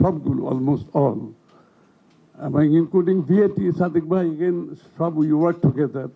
সবগুলো almost all, এবং including VAT. Sadiq ভাই এগেন সব উই ওয়ার্ক টুগেদার।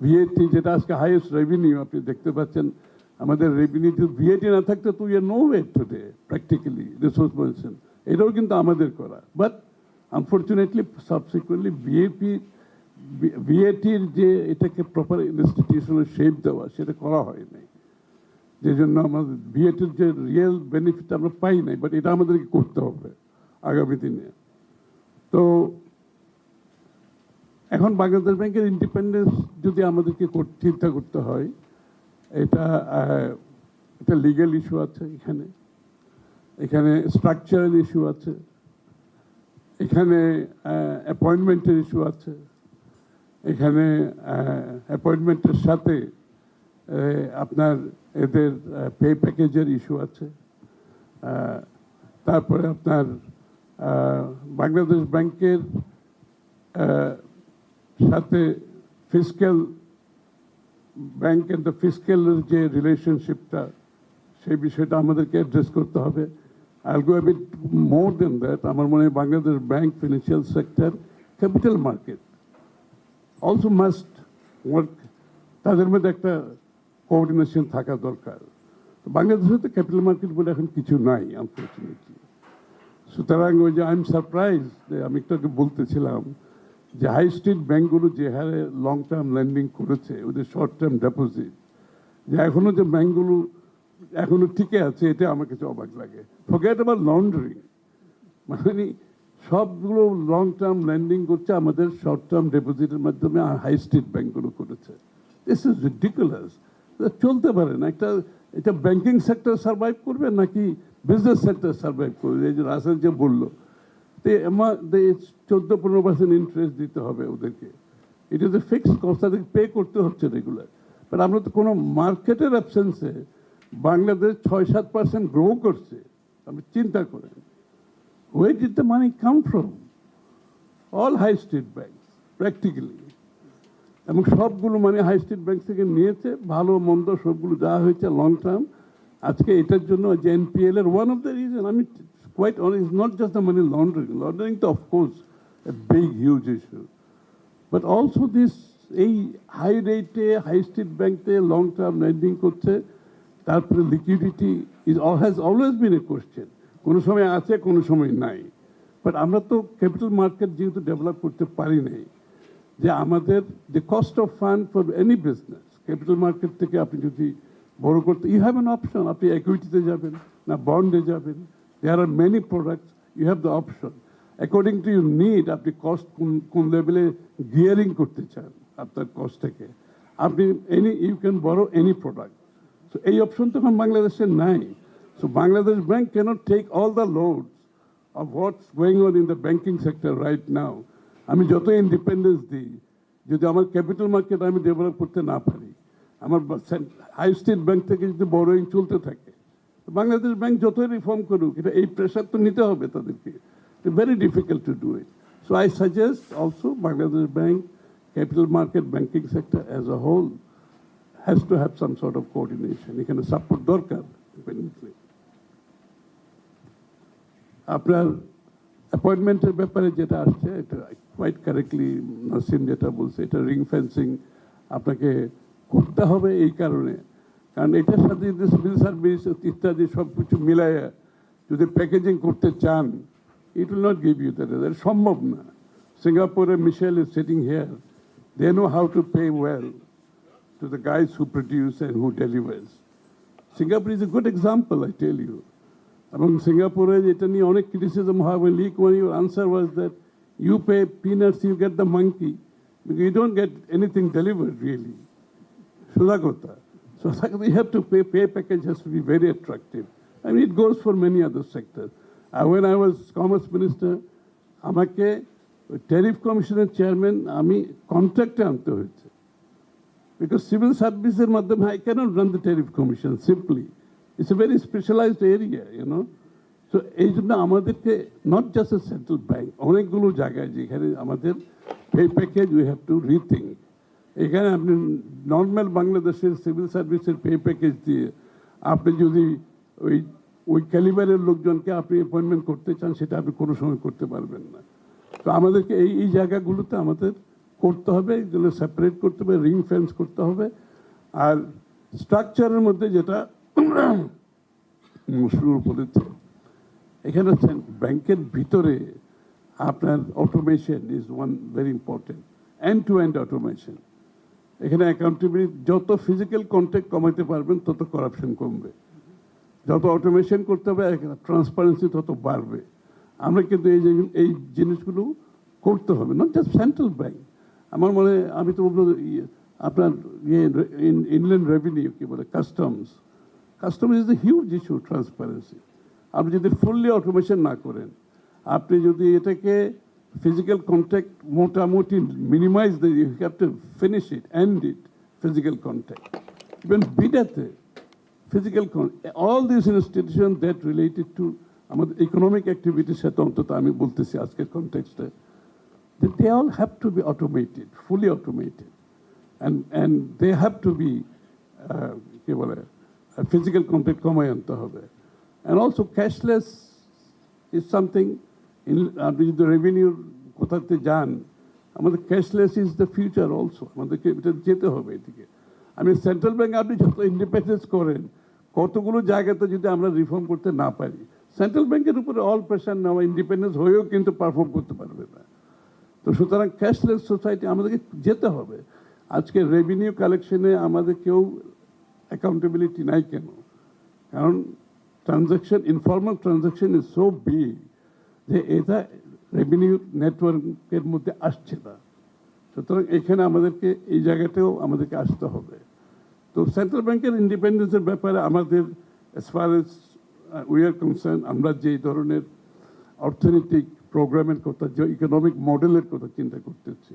ভিএটি যেটা আজকে হাইয়েস্ট রেভিনিউ আপনি দেখতে পাচ্ছেন, আমাদের রেভিনিউ ভিএটি না থাকতে তো you are no way today practically resource বলছেন, এটাও কিন্তু আমাদের করা। বাট আনফর্চুনেটলি সাবসিকুয়েন্টলি ভিএটির যে এটাকে প্রপার ইনস্টিটিউশনাল শেপ দেওয়া সেটা করা হয় নাই, যে জন্য আমাদের ভিএটির যে রিয়েল বেনিফিট আমরা পাই নাই, বাট এটা আমাদেরকে করতে হবে আগামী দিনে। তো এখন বাংলাদেশ ব্যাংকের ইন্ডিপেন্ডেন্স যদি আমাদেরকে চিন্তা করতে হয়, এটা একটা লিগ্যাল ইস্যু আছে, এখানে স্ট্রাকচারাল ইস্যু আছে, এখানে অ্যাপয়েন্টমেন্টের ইস্যু আছে, এখানে অ্যাপয়েন্টমেন্টের সাথে আপনার এদের পে প্যাকেজের ইস্যু আছে, তারপরে আপনার বাংলাদেশ ব্যাংকের সাথে ফিসক্যাল ব্যাংক অ্যান্ড দ্য ফিসক্যালের যে রিলেশনশিপটা, সেই বিষয়টা আমাদেরকে অ্যাড্রেস করতে হবে। আইল গো এ বিট মোর দেন দ্যাট, আমার মনে হয় Bangladesh bank, financial sector, capital market also must work, তাদের মধ্যে একটা কোঅর্ডিনেশন থাকা দরকার। বাংলাদেশে তো ক্যাপিটাল মার্কেট বলে এখন কিছু নাই আনফর্চুনেটলি। সুতরাং ওই যে আই এম সারপ্রাইজ, আমি একটু আগে বলতেছিলাম যে হাই স্ট্রিট ব্যাঙ্কগুলো যে হারে লং টার্ম লেন্ডিং করেছে, ওদের শর্ট টার্ম ডিপোজিট, যে এখনও যে ব্যাঙ্কগুলো এখনও টিকে আছে, এটা আমার কাছে অবাক লাগে। ফরগেট অ্যাবাউট লন্ডারিং, মানে সবগুলো লং টার্ম লেন্ডিং করছে আমাদের শর্ট টার্ম ডিপোজিটের মাধ্যমে হাই স্ট্রিট ব্যাঙ্কগুলো করেছে। দিস ইজ রিডিকুলাস, চলতে পারে না। এটা ব্যাঙ্কিং সেক্টর সার্ভাইভ করবে নাকি বিজনেস সেক্টর সার্ভাইভ করবে? এই যে রাসেল যে বললো, 14-15% ইন্টারেস্ট দিতে হবে ওদেরকে, it is a fixed cost, তাদেরকে পে করতে হচ্ছে রেগুলার। বাট আমরা তো কোনো মার্কেটের অ্যাবসেন্সে বাংলাদেশ 6-7% গ্রো করছে, আপনি চিন্তা করেন। Where did the money come from? All high street banks, practically. এবং সবগুলো মানে হাই স্ট্রিট ব্যাংক থেকে নিয়েছে, ভালো মন্দ সবগুলো দেওয়া হয়েছে লং টার্ম। আজকে এটার জন্য যে এনপিএল এর ওয়ান অফ দ্য রিজন, আমি quite honest, it's not just the money laundering. Laundering to, of course, a big, huge issue. But also this, এই হাই রেটে হাই স্ট্রিট ব্যাংকে লং টার্ম লেন্ডিং করছে, তারপরে liquidity has always been a question, কোনো সময় আছে কোনো সময় নাই। বাট আমরা তো ক্যাপিটাল মার্কেট যেহেতু ডেভেলপ করতে পারি নাই, যে আমাদের যে cost of fund for any business, capital market থেকে আপনি যদি বড় করতে, ইউ হ্যাভ অ্যান অপশন, আপনি ইকুইটিতে যাবেন না বন্ডে যাবেন। There are many products, you have the option. According to your need, আপনি কস্ট কোন লেভেলে গিয়ারিং করতে চান আপনার কস্ট থেকে, আপনি you can borrow any product. So এই অপশন তো এখন বাংলাদেশে নাই। So Bangladesh bank cannot take all the loads of what's going on in the banking sector right now. আমি যত ইন্ডিপেন্ডেন্স দিই, যদি আমার ক্যাপিটাল মার্কেট আমি ডেভেলপ করতে না পারি, আমার হাই স্ট্রিট ব্যাংক থেকে যদি বড়োইং চলতে থাকে, বাংলাদেশ ব্যাংক যতই রিফর্ম করুক, এটা এই প্রেশার তো নিতে হবে তাদেরকে। Very difficult to do it. So I suggest also Bangladesh bank, capital market, banking sector as a whole has to have some sort of coordination, এখানে সাপোর্ট দরকার। আপনার অ্যাপয়েন্টমেন্টের ব্যাপারে যেটা আসছে, এটা কোয়াইট কারেক্টলি নাসিম যেটা বলছে, এটা রিং ফেন্সিং আপনাকে করতে হবে এই কারণে, কারণ এটার সাথে যদি সিভিল সার্ভিস ইত্যাদি সব কিছু মিলাইয়া যদি প্যাকেজিং করতে চান, it will not give you that, এটা সম্ভব না। সিঙ্গাপুরে Michelle is sitting here, they know how to pay well to the guys who produce and who delivers. Singapore is a good example, I tell you. এবং সিঙ্গাপুরে এটা নিয়ে অনেক criticism হয়, like one your answer was that you pay peanuts, you get the monkey, you don't get anything delivered really. সোজা কথা। So you have to pay package has to be very attractive. I mean, it goes for many other sectors. When I was Commerce Minister, আমাকে tariff কমিশনের chairman আমি কন্ট্রাক্টে আনতে হয়েছে, because civil সার্ভিসের মাধ্যমে I cannot run the tariff commission simply. It's a very specialized area, you know. So এই জন্য আমাদেরকে not just a central bank, অনেকগুলো জায়গায় যেখানে আমাদের pay package we have to rethink. এখানে আপনি নর্মাল বাংলাদেশের সিভিল সার্ভিসের পে প্যাকেজ দিয়ে আপনি যদি ওই ওই ক্যালিবারের লোকজনকে আপনি অ্যাপয়েন্টমেন্ট করতে চান, সেটা আপনি কোনো সময় করতে পারবেন না। তো আমাদেরকে এই জায়গাগুলোতে আমাদের করতে হবে, এগুলো সেপারেট করতে হবে, রিং ফেন্স করতে হবে। আর স্ট্রাকচারের মধ্যে যেটা মশরুর বলেছে, এখানে ব্যাংকের ভিতরে আপনার automation is one very important, end to end automation. এখানে অ্যাকাউন্টেবিলিটি, যত ফিজিক্যাল কন্ট্যাক্ট কমাতে পারবেন তত করাপশন কমবে, যত অটোমেশন করতে হবে ট্রান্সপারেন্সি তত বাড়বে। আমরা কিন্তু এই জিনিসগুলো করতে হবে, নট জাস্ট সেন্ট্রাল ব্যাংক। আমার মনে হয়, আমি তো বলবো আপনার ইনল্যান্ড রেভিনিউ কি বলে, customs is the huge issue, transparency. আপনি যদি ফুললি অটোমেশন না করেন, আপনি যদি এটাকে ফিজিক্যাল কন্ট্যাক্ট মোটামুটি minimise the, you have to finish it, end it, physical contact. Even বিডাতে physical, all this institution that related to আমাদের ইকোনমিক অ্যাক্টিভিটির সাথে, অন্তত আমি বলতেছি আজকের কন্টেক্সটে, they all have to be automated, fully automated, and they have to be কি বলে, physical contact কমায় আনতে হবে। And also cashless is something, আপনি যদি রেভিনিউর কোথাতে যান, আমাদের cashless is the future also, আমাদেরকে এটা যেতে হবে এদিকে। আমি সেন্ট্রাল ব্যাংক, আপনি যত ইন্ডিপেন্ডেন্স করেন, কতগুলো জায়গাতে যদি আমরা রিফর্ম করতে না পারি, সেন্ট্রাল ব্যাংকের উপরে অল প্রেশার নেওয়া, ইন্ডিপেন্ডেন্স হয়েও কিন্তু পারফর্ম করতে পারবে না। তো সুতরাং ক্যাশলেস সোসাইটি আমাদেরকে যেতে হবে। আজকে রেভিনিউ কালেকশনে আমাদের কেউ অ্যাকাউন্টেবিলিটি নাই কেন? কারণ transaction, informal transaction is so big যে এটা রেভিনিউ নেটওয়ার্কের মধ্যে আসছে না। সুতরাং এখানে আমাদেরকে এই জায়গাতেও আমাদেরকে আসতে হবে। তো সেন্ট্রাল ব্যাংকের ইন্ডিপেন্ডেন্সের ব্যাপারে আমাদের, as far age we are concern, আমরা যে ধরনের অর্থনৈতিক প্রোগ্রামের কথা, যে ইকোনমিক মডেলের কথা চিন্তা করতেছি,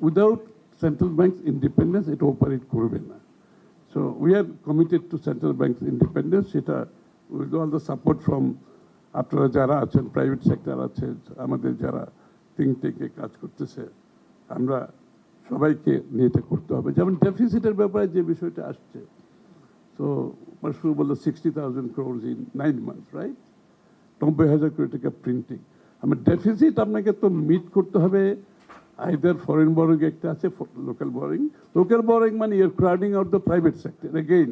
উইদাউট সেন্ট্রাল ব্যাংকস ইন্ডিপেন্ডেন্স এটা অপারেট করবে না। So we are committed to central banks independence. সেটা with all the support from আপনারা যারা আছেন, প্রাইভেট সেক্টর আছে, আমাদের যারা থিঙ্ক ট্যাঙ্কে কাজ করতেছে, আমরা সবাইকে নিয়ে এটা করতে হবে। যেমন ডেফিসিটের ব্যাপারে যে বিষয়টা আসছে, তো শুরু বললো 60,000 crores ইন 9 months, রাইট? 90,000 কোটি টাকা প্রিন্টিং। আমার ডেফিসিট আপনাকে তো মিট করতে হবে, আইদার ফরেন বরোইং একটা আছে, লোকাল বরোইং। লোকাল বরোইং মানে your crowding out the private sector again.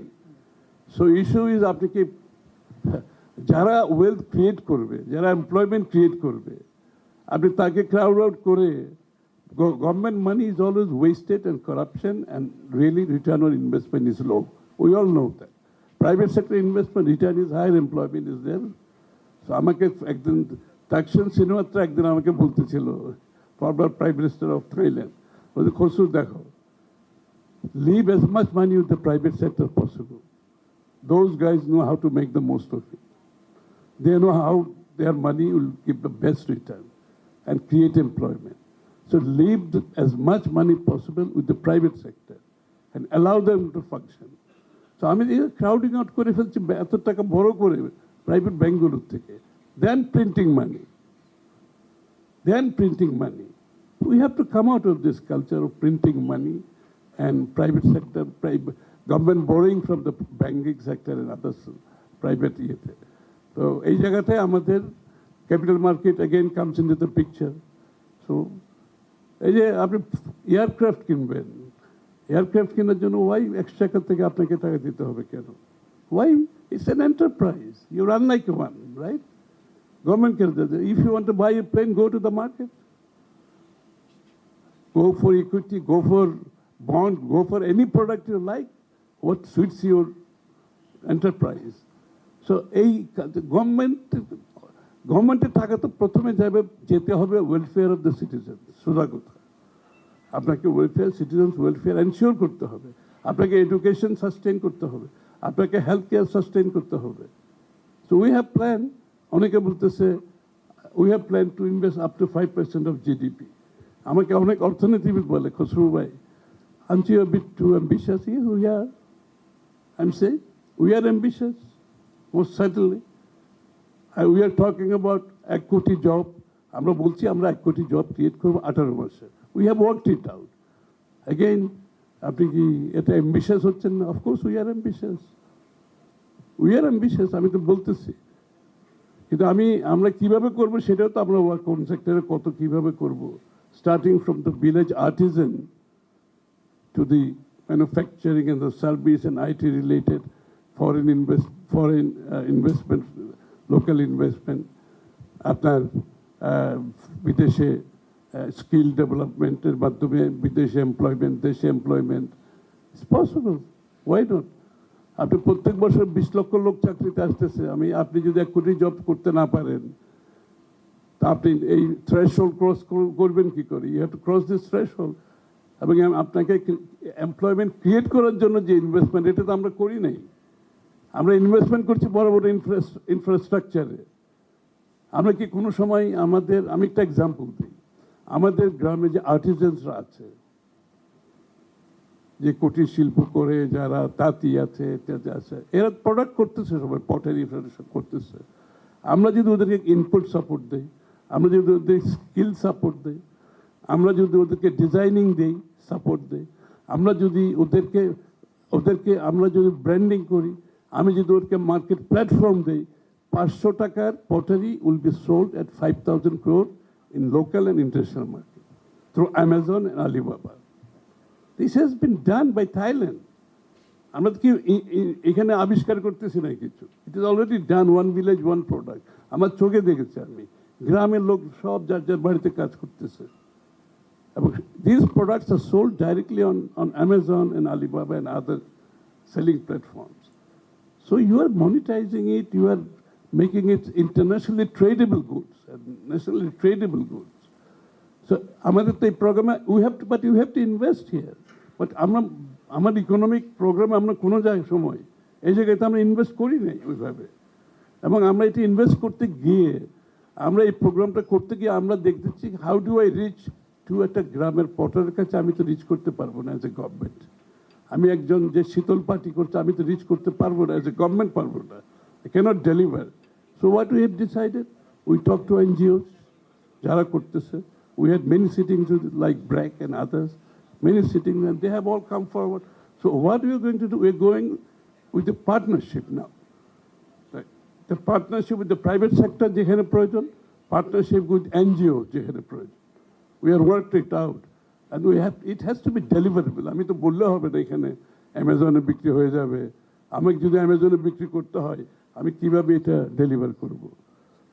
So issue is, আপনি কি যারা ওয়েলথ ক্রিয়েট করবে, যারা এমপ্লয়মেন্ট ক্রিয়েট করবে, আপনি তাকে ক্রাউড আউট করে, government money is always wasted and corruption and really return on investment is low. We all know that. Private sector investment return is higher, employment is there. তো আমাকে একদিন Thaksin Shinawatra একদিন আমাকে বলতেছিল, former prime minister of Thailand, বলছে খসরু দেখো, leave as much money with the private sector possible. Those guys know how to make the most of it. They know how their money will give the best return and create employment. So leave as much money possible with the private sector and allow them to function. So আমি crowding out করে ফেলছি এত টাকা বড় করে private ব্যাঙ্কগুলোর থেকে, then printing money, We have to come out of this culture of printing money and private sector, government borrowing from the banking sector and others, private ইয়েতে। তো এই জায়গাতে আমাদের capital market again comes into the picture. So এই যে আপনি aircraft কিনবেন, aircraft কেনার জন্য ওয়াই এক্সট্রা থেকে আপনাকে টাকা দিতে হবে কেন? Y? It's an enterprise. You run like one, right? Government can do that. If you want to buy a plane, go to the market. Go for equity, go for bond, go for any product you like, what suits your enterprise. So এই গভর্নমেন্টের টাকা তো প্রথমে যেতে হবে welfare of the citizen. সোজা কথা, আপনাকে ওয়েলফেয়ার, সিটিজেন্স ওয়েলফেয়ার এনশিওর করতে হবে, আপনাকে এডুকেশন সাস্টেইন করতে হবে, আপনাকে হেলথ কেয়ার সাস্টেইন করতে হবে। সো উই হ্যাভ প্ল্যান, অনেকে বলতেছে we have plan to invest up to 5% of GDP. আমাকে অনেক অর্থনীতিবিদ বলে, খসরু ভাই, aren't you a bit too ambitious? Yes, we are. I'm saying we are ambitious, most certainly. We are talking about 1 কোটি job. আমরা বলছি আমরা 1 কোটি জব ক্রিয়েট করবো 18 মাসে। We have worked it out. Again, আপনি কি এটা ambitious হচ্ছেন না? Of course we are ambitious. We are ambitious, আমি তো বলতেছি। কিন্তু আমরা কিভাবে করবো সেটাও তো আমরা কোন সেক্টরে কত কিভাবে করব, starting from the village Artisan to the manufacturing and the service and IT related foreign investment, local investment, আপনার বিদেশে স্কিল ডেভেলপমেন্টের মাধ্যমে বিদেশে এমপ্লয়মেন্ট, দেশে employment, it's possible, why not? আপনি প্রত্যেক বছর 20 লক্ষ লোক চাকরিতে আসতেছে, আপনি যদি 1 কোটি জব করতে না পারেন, তা আপনি এই থ্রেশহোল্ড ক্রস করবেন কি করে? You have to cross this threshold. এবং আপনাকে এমপ্লয়মেন্ট ক্রিয়েট করার জন্য যে ইনভেস্টমেন্ট, এটা তো আমরা করি নাই। আমরা ইনভেস্টমেন্ট করছি বড় বড় ইনফ্রাস্ট্রাকচারে। আমরা কি কোনো সময় আমি একটা এক্সাম্পল দিই, আমাদের গ্রামে যে আর্টিজানসরা আছে, যে কুটির শিল্প করে যারা তাঁতি আছে এরা প্রোডাক্ট করতেছে, সবাই পটারি করতেছে। আমরা যদি ওদেরকে ইনপুট সাপোর্ট দিই, আমরা যদি ওদের স্কিল সাপোর্ট দিই, আমরা যদি ওদেরকে ডিজাইনিং দিই, সাপোর্ট দিই, আমরা যদি আমরা যদি ব্র্যান্ডিং করি, আমি যদি ওদেরকে মার্কেট প্ল্যাটফর্ম দিই, 500 টাকার pottery will be sold at 5,000 crore in local and international market through Amazon and Alibaba. This has been done by Thailand. আমরা কি এখানে আবিষ্কার করতেছি না কিছু? It is already done, one village one product. আমার চোখে দেখেছি, আমি গ্রামের লোক সব যার যার বাড়িতে কাজ করতেছে, এবং these products are sold directly on Amazon and Alibaba and other selling platforms. So you are monetizing it, you are making it internationally tradable goods and nationally tradable goods. So আমাদের তো এই প্রোগ্রামে but you have to invest here. But আমার economic প্রোগ্রামে আমরা কোনো সময় এই জায়গায় তো আমরা ইনভেস্ট করি নাই ওইভাবে। এবং আমরা এটা ইনভেস্ট করতে গিয়ে, আমরা এই প্রোগ্রামটা করতে গিয়ে আমরা দেখতেছি how do I reach two একটা গ্রামের পটারের কাছে। আমি তো রিচ করতে পারবো না অ্যাজ এ গভর্নমেন্ট। আমি একজন যে শীতল পার্টি করছে, আমি তো রিচ করতে পারবো না অ্যাজ এ গভর্নমেন্ট, পারবো না, I cannot deliver. So what we have decided, we talk to NGOs যারা করতেছে। We had many sittings with like BRAC and others, many sittings, and they have all come forward. So what we are going to do, we are going with the partnership now. Right? The partnership with the private sector, যেখানে প্রয়োজন, partnership with NGOs, যেখানে প্রয়োজন। We have worked it out, and it has to be deliverable. আমি তো বললে হবে না এখানে অ্যামাজনে বিক্রি হয়ে যাবে। আমাকে যদি অ্যামাজনে বিক্রি করতে হয়, আমি কিভাবে এটা ডেলিভার করব?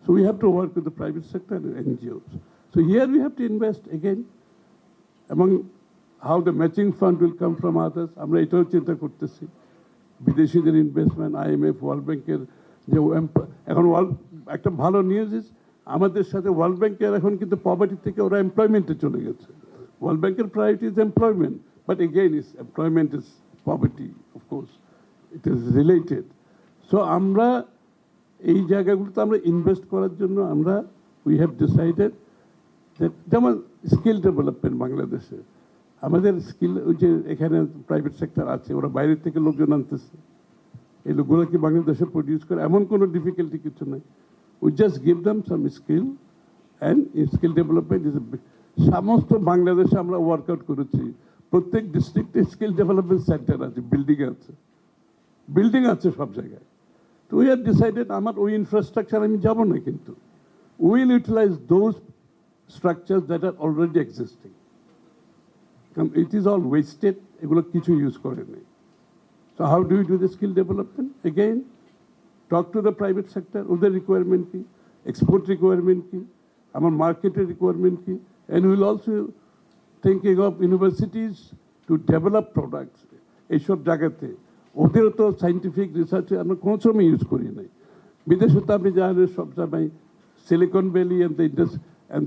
So we have to work with the private sector and NGOs. So here we have to invest again among how the matching fund will come from others. আমরা এটাও চিন্তা করতেছি, বিদেশিদের ইনভেস্টমেন্ট, IMF, ওয়ার্ল্ড ব্যাংকের যে এখন একটা ভালো নিউজ ইজ, আমাদের সাথে ওয়ার্ল্ড ব্যাংকের এখন কিন্তু পভার্টি থেকে ওরা এমপ্লয়মেন্টে চলে গেছে। ওয়ার্ল্ড ব্যাংকের priority is employment, but again is employment is poverty, of course it is related. So আমরা এই জায়গাগুলোতে আমরা ইনভেস্ট করার জন্য আমরা উই হ্যাভ ডিসাইডেড, যেমন স্কিল ডেভেলপমেন্ট বাংলাদেশে, আমাদের স্কিল ওই যে এখানে প্রাইভেট সেক্টর আছে, ওরা বাইরের থেকে লোকজন আনতেছে, এই লোকগুলো কি বাংলাদেশে প্রডিউস করে, এমন কোনো ডিফিকাল্টি কিছু নাই। We just give them some skill, and skill development is সমস্ত বাংলাদেশে আমরা ওয়ার্কআউট করেছি। প্রত্যেক ডিস্ট্রিক্টে স্কিল ডেভেলপমেন্ট সেন্টার আছে, বিল্ডিং আছে সব জায়গায়। তো উই হ্যাভ ডিসাইডেড, আমার ওই ইনফ্রাস্ট্রাকচার আমি যাব না, কিন্তু will utilise those structures that are already existing. It is all wasted, এগুলো কিছু ইউজ করে নেই। So how do you do the skill development? Again, talk to the private sector, ওদের রিকোয়ারমেন্ট কি, এক্সপোর্ট রিকোয়ারমেন্ট কি, আমার মার্কেটের রিকোয়ারমেন্ট কি, and we will also thinking of universities to develop products এইসব জায়গাতে। ওদেরও তো সাইন্টিফিক রিসার্চে আমরা কোনো সময় ইউজ করি নাই। বিদেশে তো আপনি জানেন সব সময় সিলিকন ভ্যালি and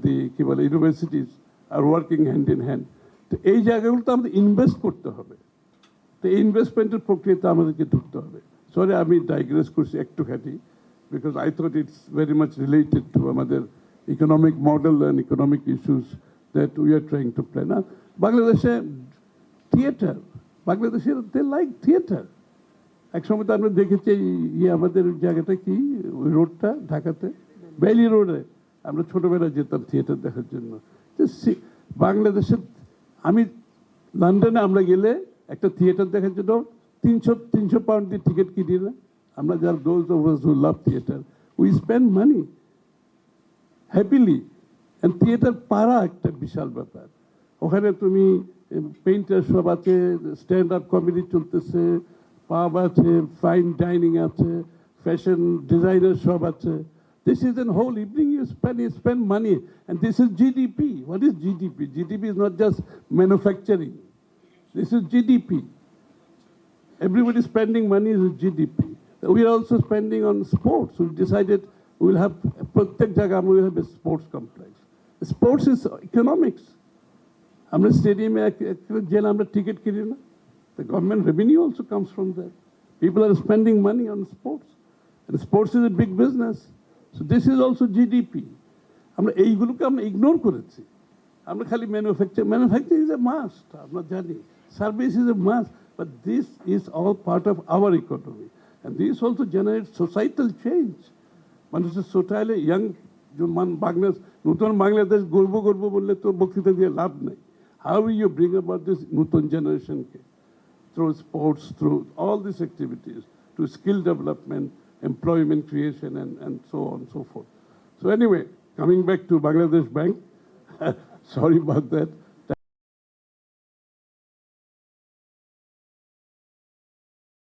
the কি বলে universities are working hand in hand. তো এই জায়গাগুলোতে আমাদের ইনভেস্ট করতে হবে। তো এই ইনভেস্টমেন্টের প্রক্রিয়াতে আমাদেরকে ঢুকতে হবে। সরি আমি ডাইগ্রেস করছি একটুখানি, because I thought it's very much related to আমাদের economic model and economic issues that we are trying to plan. বাংলাদেশে থিয়েটার, বাংলাদেশের দে লাইক থিয়েটার। একসময় তো আমরা দেখেছি আমাদের জায়গাটা কি, ওই রোডটা ঢাকাতে ভ্যালি রোডে আমরা ছোটোবেলায় যেতাম থিয়েটার দেখার জন্য। বাংলাদেশের আমি লন্ডনে আমরা গেলে একটা থিয়েটার দেখার জন্য তিনশো পাউন্ড দিয়ে টিকিট কিনি না আমরা, যারা those of us who love theatre, we spend money happily. And theatre পাড়া একটা বিশাল ব্যাপার। ওখানে তুমি পেইন্টার সব আছে, স্ট্যান্ড আপ কমেডি চলতেছে, পাব আছে, ফাইন ডাইনিং আছে, ফ্যাশন ডিজাইনার সব আছে। This is a whole evening you spend money, and this is GDP. What is GDP? GDP is not just manufacturing. This is GDP. Everybody spending money is GDP. We are also spending on sports. We decided we will have Pratek Jaga, we will have a sports complex. Sports is economics. আমরা স্টেডিয়ামে jail আমরা ticket কিনি না, the government revenue also comes from there. People are spending money on sports, and sports is a big business. So this is also GDP. আমরা এইগুলোকে আমরা ignore করেছি। আমরা খালি ম্যানুফ্যাকচারিং ইজ এ মাস্ট, আমরা জানি, service is a must, but this is all part of our economy, and this also generate societal change. মানুষের সোসাইলে young Bangladesh, নতুন বাংলাদেশ গর্ব বললে তো বক্তৃতা দিয়ে লাভ নেই। How will you bring about this Nutan generation through sports, through all these activities, to skill development, employment creation, and so on and so forth. So anyway, coming back to Bangladesh Bank, sorry about that.